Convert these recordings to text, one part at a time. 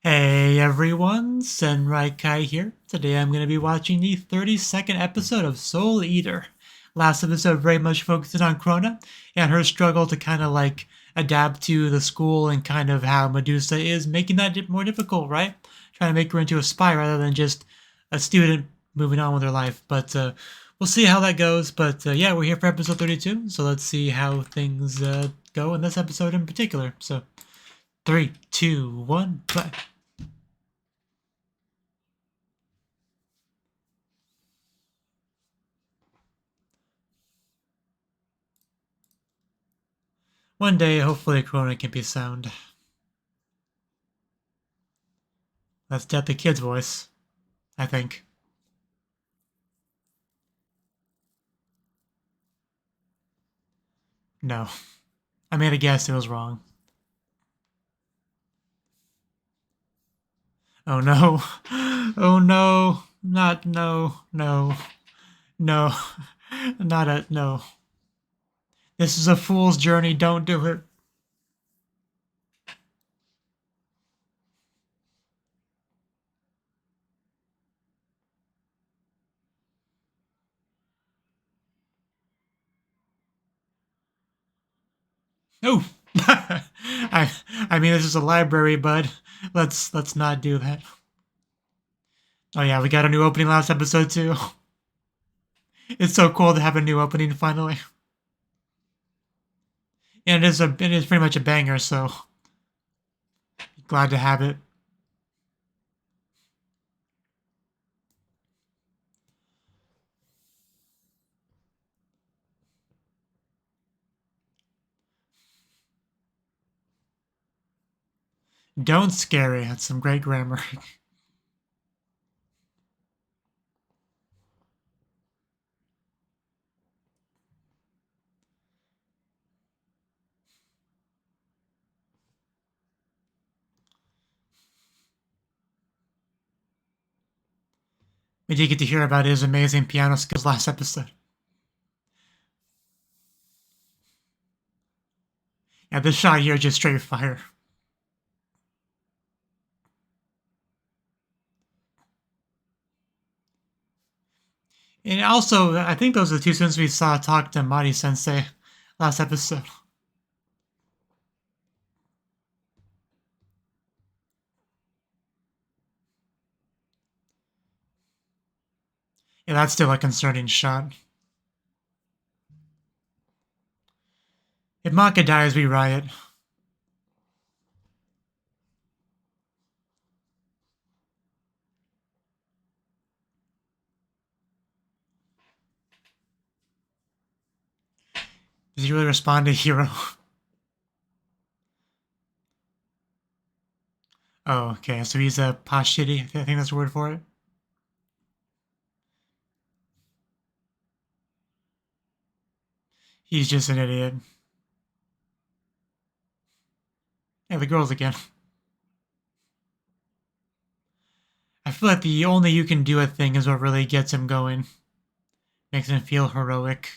Hey everyone, Yōkai here. Today I'm going to be watching the 32nd episode of Soul Eater. Last episode very much focused on Krona and her struggle to kind of like adapt to the school and kind of how Medusa is making that more difficult, right? Trying to make her into a spy rather than just a student moving on with her life. But we'll see how that goes. But yeah, we're here for episode 32, so let's see how things go in this episode in particular. So 3, 2, 1, play. One day, hopefully, Corona can be sound. That's Death the Kid's voice, I think. No. I made a guess, it was wrong. Oh no. Oh no. Not, no, no. No. Not a, no. This is a fool's journey, don't do it. Oh! I mean, this is a library, bud. Let's not do that. Oh yeah, we got a new opening last episode too. It's so cool to have a new opening finally. And it is pretty much a banger, so glad to have it. Don't scary. That's some great grammar. We did get to hear about his amazing piano skills last episode. Yeah, this shot here is just straight fire. And also, I think those are the two students we saw talk to Mari Sensei last episode. Yeah, that's still a concerning shot. If Maka dies, we riot. Does he really respond to Hero? Oh, okay, so he's a Pashidi. I think that's the word for it. He's just an idiot. Yeah, the girls again. I feel like the only you can do a thing is what really gets him going. Makes him feel heroic.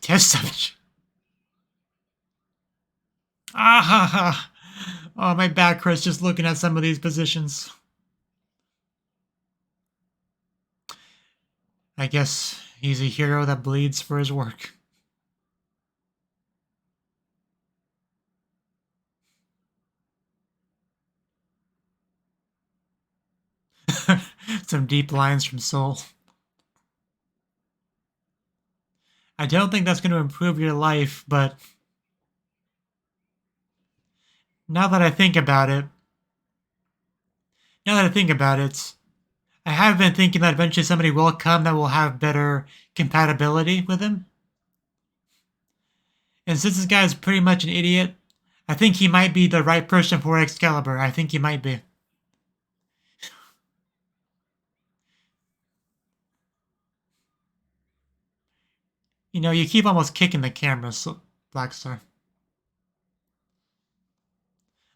Test subject. Ah ha ha. Oh, my back hurts just looking at some of these positions. I guess he's a hero that bleeds for his work. Some deep lines from Soul. I don't think that's going to improve your life, but now that I think about it, I have been thinking that eventually somebody will come that will have better compatibility with him. And since this guy is pretty much an idiot, I think he might be the right person for Excalibur. I think he might be. You know, you keep almost kicking the camera, so Blackstar. A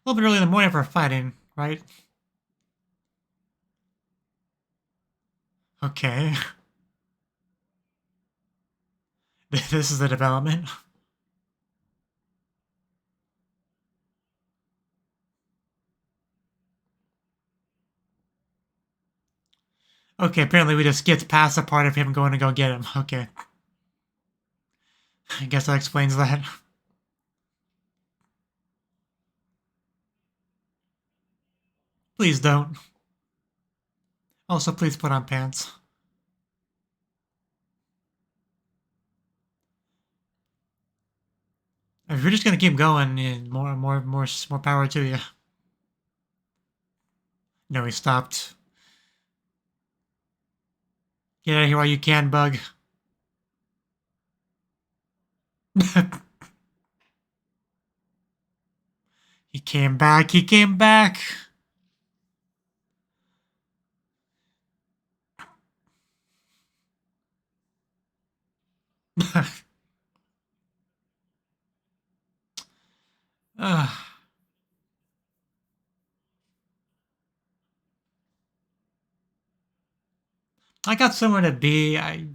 little bit early in the morning for fighting, right? Okay. This is the development. Okay, apparently we just get past the part of him going to go get him. Okay. I guess that explains that. Please don't. Also, please put on pants. If you're just gonna keep going, more power to you. No, he stopped. Get out of here while you can, bug. He came back. He came back. I got somewhere to be. I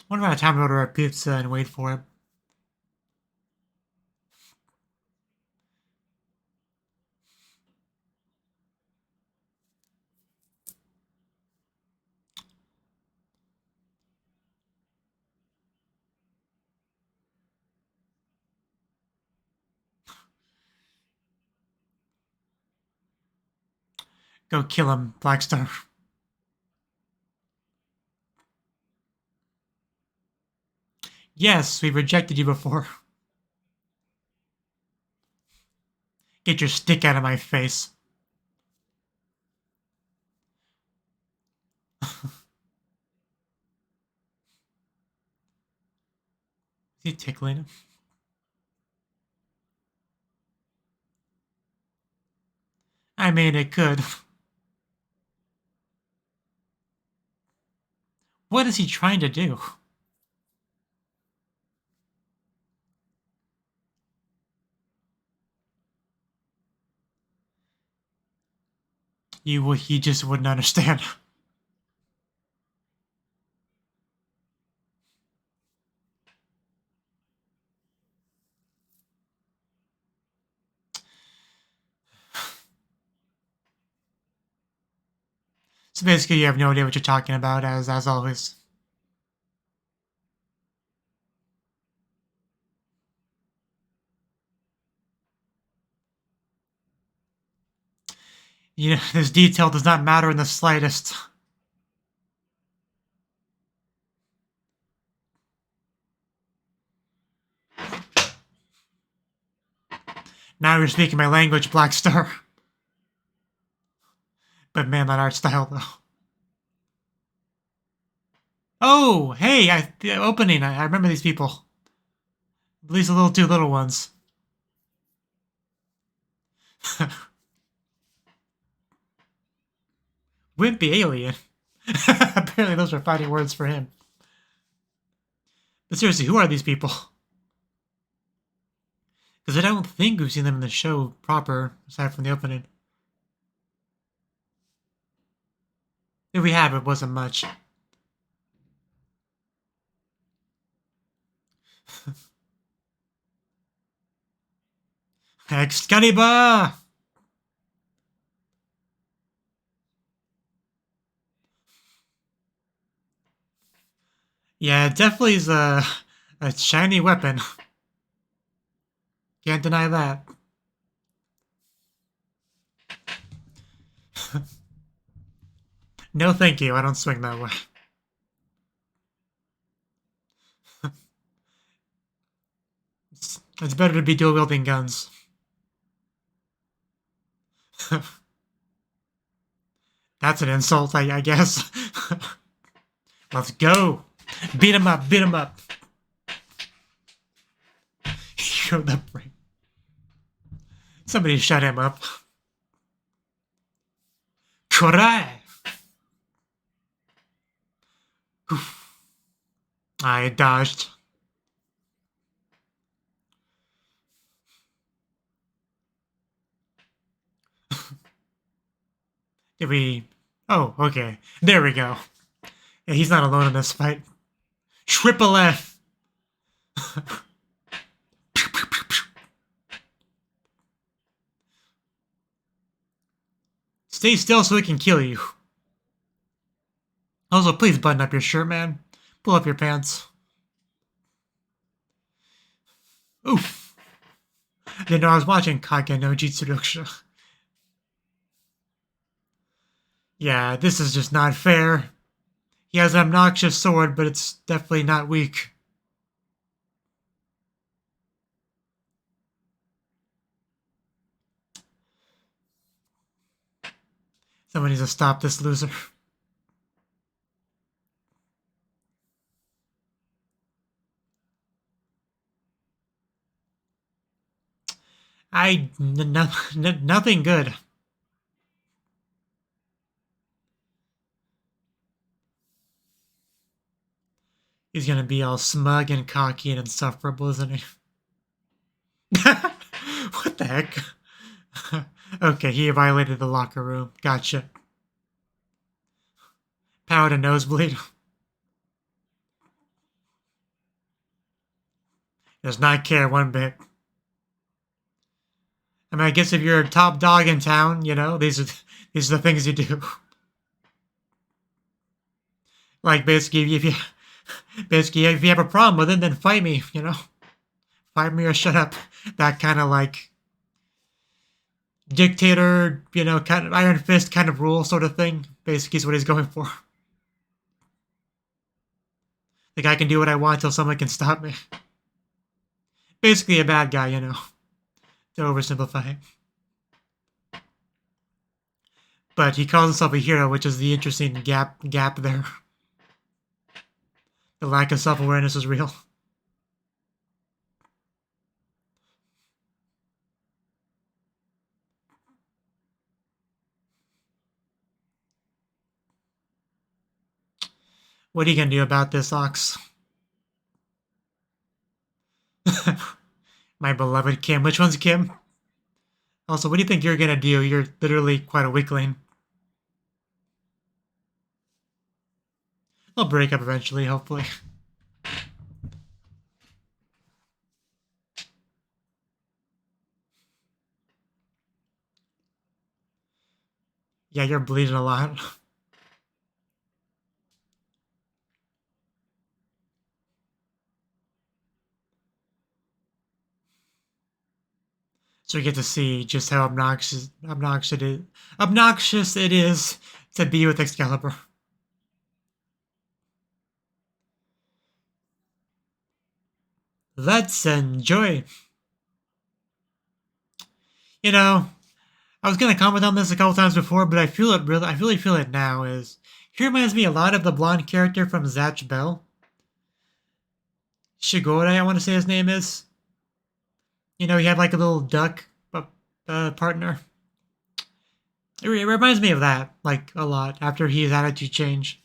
wonder if I have time to order a pizza and wait for it. Go kill him, Blackstar. Yes, we've rejected you before. Get your stick out of my face. Is he tickling him? I mean, it could. What is he trying to do? He just wouldn't understand. So basically, you have no idea what you're talking about, as always. You know, this detail does not matter in the slightest. Now you're speaking my language, Blackstar. But man, that art style, though. Oh, hey, the opening. I remember these people. At least the two little ones. Wimpy alien. Apparently those are fighting words for him. But seriously, who are these people? Because I don't think we've seen them in the show proper, aside from the opening. If we have, it wasn't much. Excalibur! Yeah, it definitely is a shiny weapon. Can't deny that. No thank you, I don't swing that way. It's better to be dual-wielding guns. That's an insult, I guess. Let's go! Beat him up, beat him up! Show the brain. Somebody shut him up. Korai! I dodged. Did we... Oh, okay. There we go. Yeah, he's not alone in this fight. Triple F! Stay still so we can kill you. Also, please button up your shirt, man. Pull up your pants. Oof. You know, I was watching Kage no Jitsuruksha. Yeah, this is just not fair. He has an obnoxious sword, but it's definitely not weak. Someone needs to stop this loser. Nothing good. He's gonna be all smug and cocky and insufferable, isn't he? What the heck? Okay, he violated the locker room. Gotcha. Power to nosebleed. Does not care one bit. I mean, I guess if you're a top dog in town, you know, these are the things you do. Like basically, if you have a problem with it, then fight me. You know, fight me or shut up. That kind of like dictator, you know, kind of iron fist kind of rule sort of thing. Basically, is what he's going for. Like I can do what I want until someone can stop me. Basically, a bad guy, you know. To oversimplify it. But he calls himself a hero, which is the interesting gap there. The lack of self-awareness is real. What are you gonna do about this, Ox? My beloved Kim. Which one's Kim? Also, what do you think you're gonna do? You're literally quite a weakling. They'll break up eventually, hopefully. Yeah, you're bleeding a lot. So we get to see just how obnoxious it is to be with Excalibur. Let's enjoy. You know, I was gonna comment on this a couple times before, but I really feel it now. He reminds me a lot of the blonde character from Zatch Bell. Shigure, I want to say his name is. You know, he had like a little duck partner. It reminds me of that, like, a lot, after his attitude changed.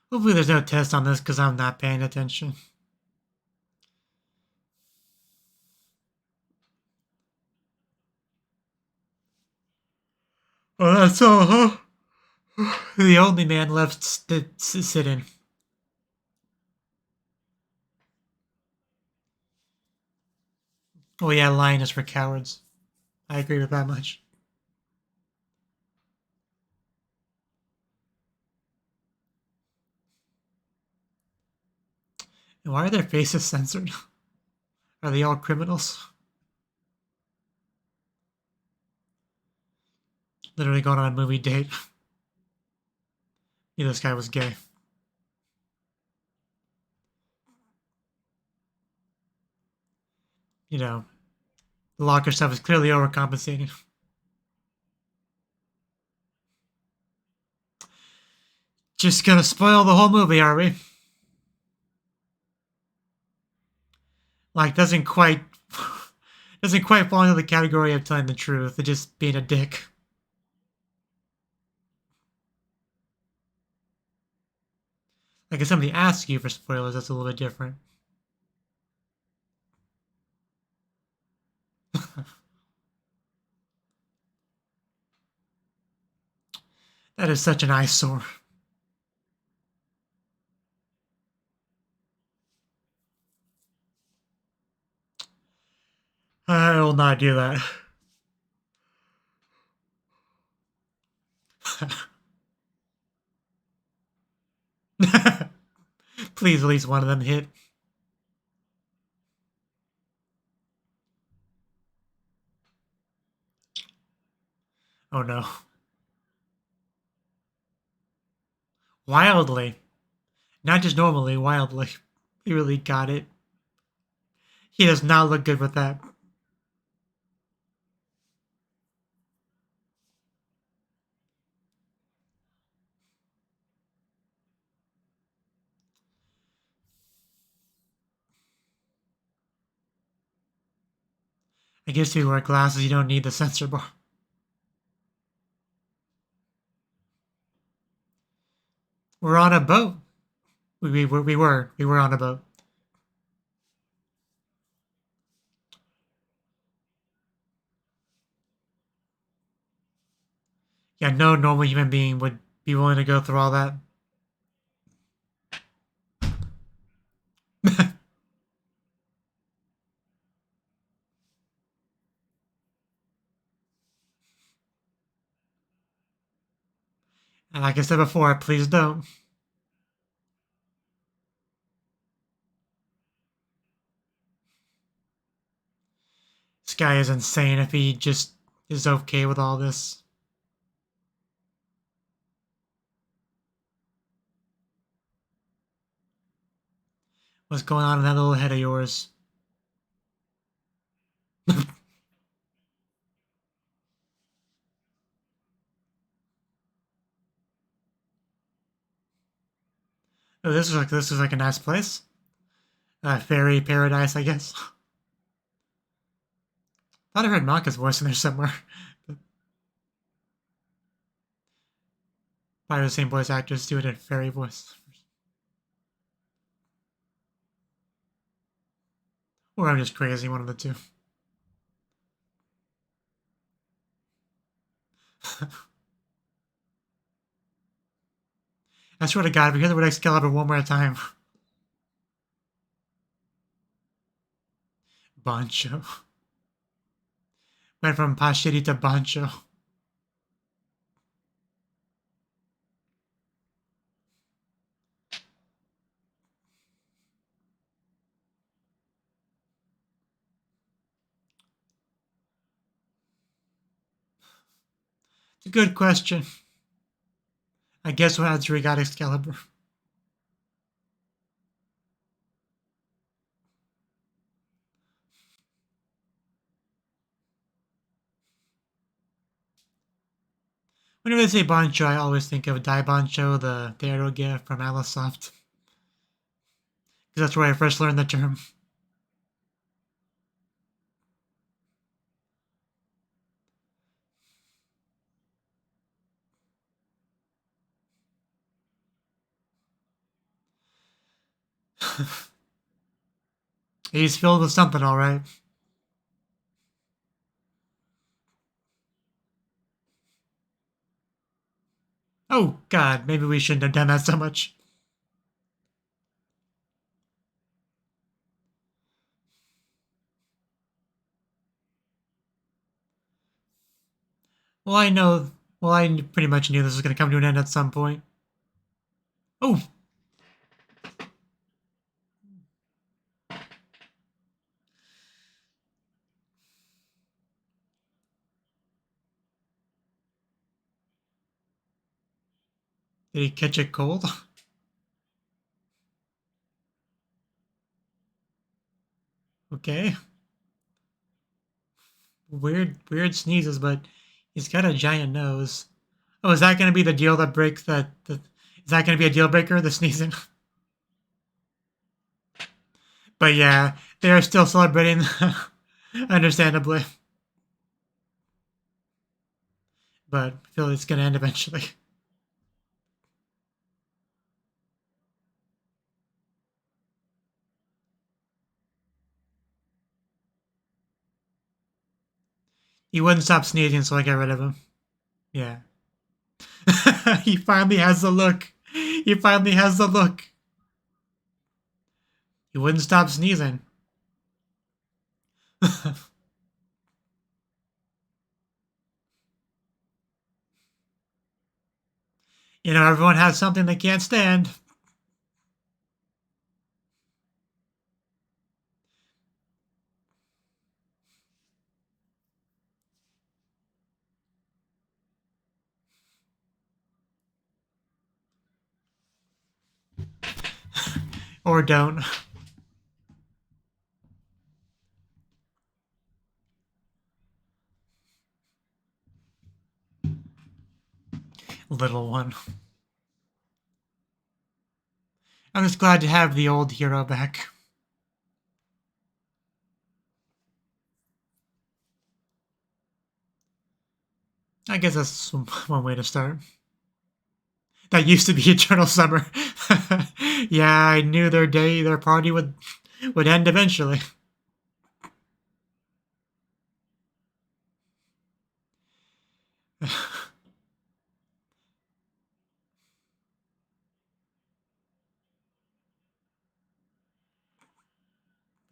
Hopefully there's no test on this because I'm not paying attention. Oh, that's all, huh? The only man left sitting. Oh yeah, lying is for cowards. I agree with that much. And why are their faces censored? Are they all criminals? Literally going on a movie date. knew this guy was gay. You know, the locker stuff is clearly overcompensating. Just gonna spoil the whole movie, are we? Like, doesn't quite fall into the category of telling the truth. It's just being a dick. Like, if somebody asks you for spoilers, that's a little bit different. That is such an eyesore. I will not do that. Please, at least one of them hit. Oh no. Wildly. Not just normally, wildly. He really got it. He does not look good with that. I guess if you wear glasses, you don't need the sensor bar. We're on a boat. We were on a boat. Yeah, no normal human being would be willing to go through all that. And like I said before, please don't. This guy is insane if he just is okay with all this. What's going on in that little head of yours? Oh, this was like a nice place. Fairy paradise, I guess. Thought I heard Maka's voice in there somewhere. Probably the same voice actress doing a fairy voice. Or I'm just crazy, one of the two. I swear to God, if we hear the word Excalibur one more time. Bancho. Went from Pashiri to Bancho. It's a good question. I guess we'll answer we got Excalibur. Whenever they say Bancho, I always think of Dai Bancho, the arrow gift from Alisoft. Because that's where I first learned the term. He's filled with something, alright. Oh, God, maybe we shouldn't have done that so much. Well, I pretty much knew this was going to come to an end at some point. Oh! Did he catch a cold? Okay. Weird sneezes, but he's got a giant nose. Oh, is that going to be the deal that breaks that? Is that going to be a deal breaker, the sneezing? But yeah, they are still celebrating, understandably. But I feel it's going to end eventually. He wouldn't stop sneezing, so I got rid of him. Yeah. He finally has the look. He finally has the look. He wouldn't stop sneezing. You know, everyone has something they can't stand. Or don't. Little one. I'm just glad to have the old hero back. I guess that's one way to start. That used to be Eternal Summer. Yeah, I knew their party would end eventually.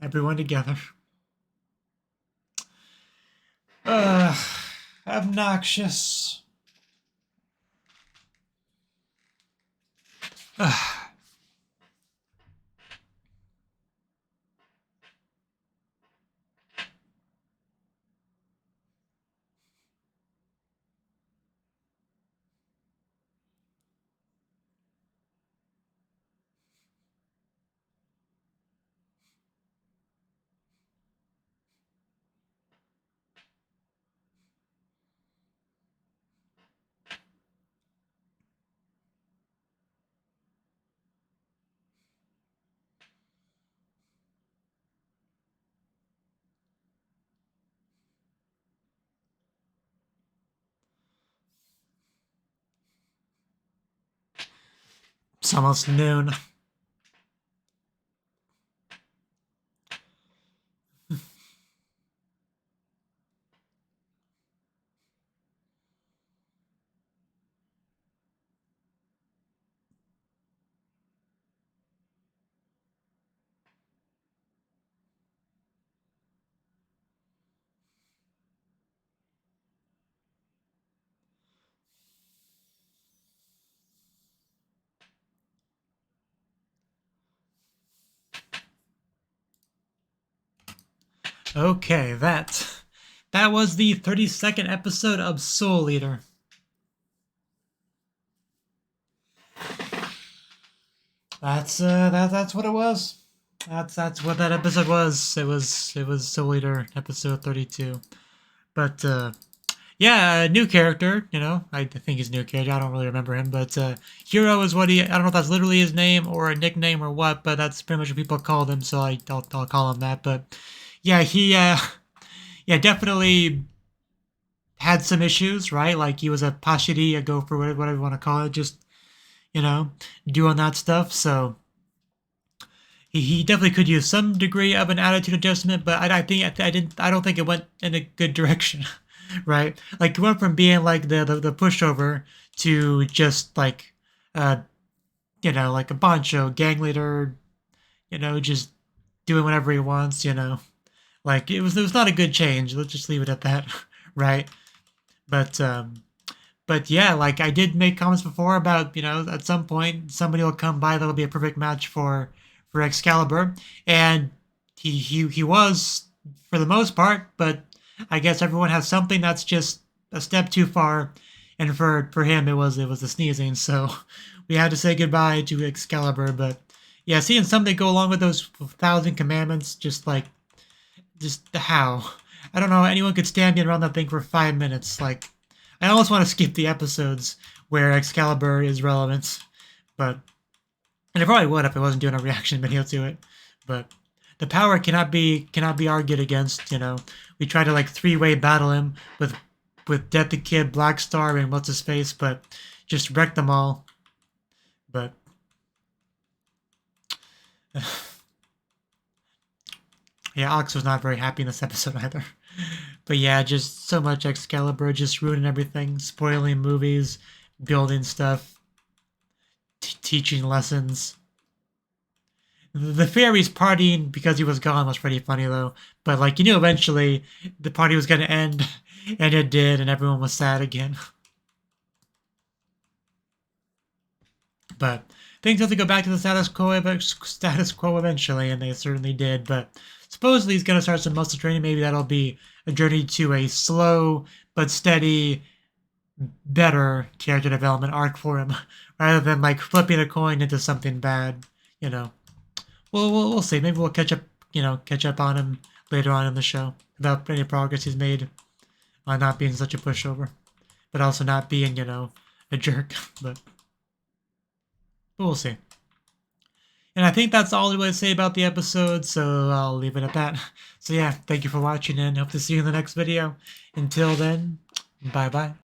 Everyone together. Obnoxious. It's almost noon. Okay, that was the 32nd episode of Soul Eater. That's what it was. That's what that episode was. It was Soul Eater episode 32. But yeah, new character, you know. I think he's a new character. I don't really remember him, but Hero is what I don't know if that's literally his name or a nickname or what, but that's pretty much what people call him, so I'll call him that. But yeah, he yeah, definitely had some issues, right? Like he was a pashiri, a gopher, whatever you want to call it, just, you know, doing that stuff. So he definitely could use some degree of an attitude adjustment, but I don't think it went in a good direction, right? Like it went from being like the pushover to just like you know, like a poncho gang leader, you know, just doing whatever he wants, you know. Like it was not a good change. Let's just leave it at that, right? But yeah, like I did make comments before about, you know, at some point somebody will come by that'll be a perfect match for Excalibur, and he was for the most part, but I guess everyone has something that's just a step too far, and for him it was the sneezing. So we had to say goodbye to Excalibur. But yeah, seeing something go along with those 1,000 commandments, just how. I don't know how anyone could stand being around that thing for 5 minutes. Like, I almost want to skip the episodes where Excalibur is relevant, but and I probably would if I wasn't doing a reaction video to it. But the power cannot be argued against. You know, we try to like 3-way battle him with Death the Kid, Black Star, and what's his face, but just wreck them all. But yeah, Alex was not very happy in this episode either. But yeah, just so much Excalibur, just ruining everything, spoiling movies, building stuff, teaching lessons. The fairies partying because he was gone was pretty funny though. But like, you knew eventually the party was going to end, and it did, and everyone was sad again. But things have to go back to the status quo eventually, and they certainly did. But supposedly he's going to start some muscle training. Maybe that'll be a journey to a slow but steady, better character development arc for him, rather than like flipping a coin into something bad. You know, we'll see. Maybe we'll catch up on him later on in the show about any progress he's made on not being such a pushover, but also not being a jerk. But we'll see. And I think that's all I want to say about the episode, so I'll leave it at that. So yeah, thank you for watching, and hope to see you in the next video. Until then, bye-bye.